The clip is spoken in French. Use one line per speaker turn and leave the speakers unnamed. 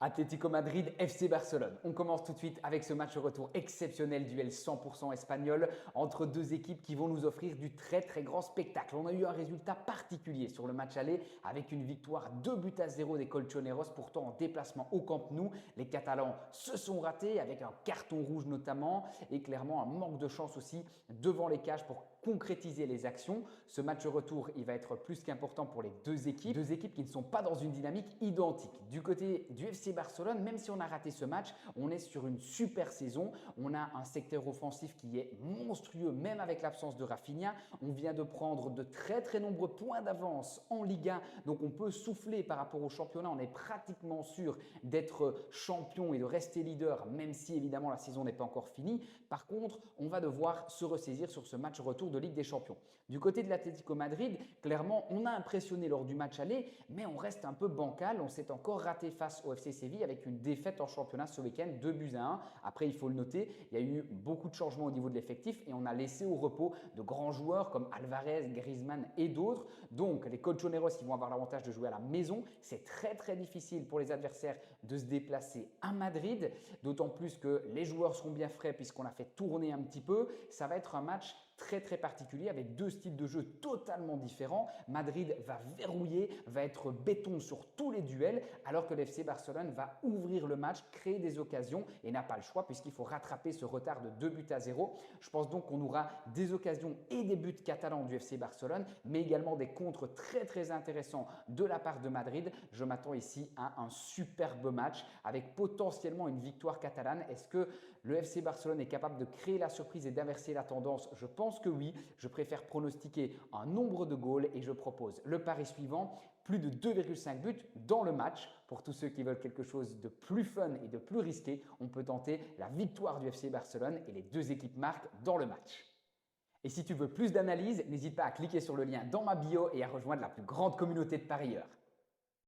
Atlético Madrid, FC Barcelone. On commence tout de suite avec ce match retour exceptionnel, duel 100% espagnol entre deux équipes qui vont nous offrir du très grand spectacle. On a eu un résultat particulier sur le match aller avec une victoire 2-0 des Colchoneros, pourtant en déplacement au Camp Nou. Les Catalans se sont ratés avec un carton rouge notamment et clairement un manque de chance aussi devant les cages pour concrétiser les actions. Ce match retour, il va être plus qu'important pour les deux équipes qui ne sont pas dans une dynamique identique. Du côté du FC Barcelone, même si on a raté ce match, on est sur une super saison. On a un secteur offensif qui est monstrueux, même avec l'absence de Rafinha. On vient de prendre de très nombreux points d'avance en Liga, donc on peut souffler par rapport au championnat. On est pratiquement sûr d'être champion et de rester leader, même si évidemment la saison n'est pas encore finie. Par contre, on va devoir se ressaisir sur ce match retour de Ligue des Champions. Du côté de l'Atlético Madrid, clairement, on a impressionné lors du match aller, mais on reste un peu bancal. On s'est encore raté face au FC Séville avec une défaite en championnat ce week-end, 2-1. Après, il faut le noter, il y a eu beaucoup de changements au niveau de l'effectif et on a laissé au repos de grands joueurs comme Alvarez, Griezmann et d'autres. Donc, les Colchoneros, ils vont avoir l'avantage de jouer à la maison. C'est très difficile pour les adversaires de se déplacer à Madrid, d'autant plus que les joueurs seront bien frais puisqu'on a fait tourner un petit peu. Ça va être un match très particulier avec deux styles de jeu totalement différents. Madrid va verrouiller, va être béton sur tous les duels, alors que l'FC Barcelone va ouvrir le match, créer des occasions et n'a pas le choix puisqu'il faut rattraper ce retard de 2-0. Je pense donc qu'on aura des occasions et des buts catalans du FC Barcelone, mais également des contres très intéressants de la part de Madrid. Je m'attends ici à un superbe match avec potentiellement une victoire catalane. Est-ce que le FC Barcelone est capable de créer la surprise et d'inverser la tendance? Je pense que oui. Je préfère pronostiquer un nombre de goals et je propose le pari suivant, plus de 2,5 buts dans le match. Pour tous ceux qui veulent quelque chose de plus fun et de plus risqué, on peut tenter la victoire du FC Barcelone et les deux équipes marquent dans le match. Et si tu veux plus d'analyse, n'hésite pas à cliquer sur le lien dans ma bio et à rejoindre la plus grande communauté de parieurs.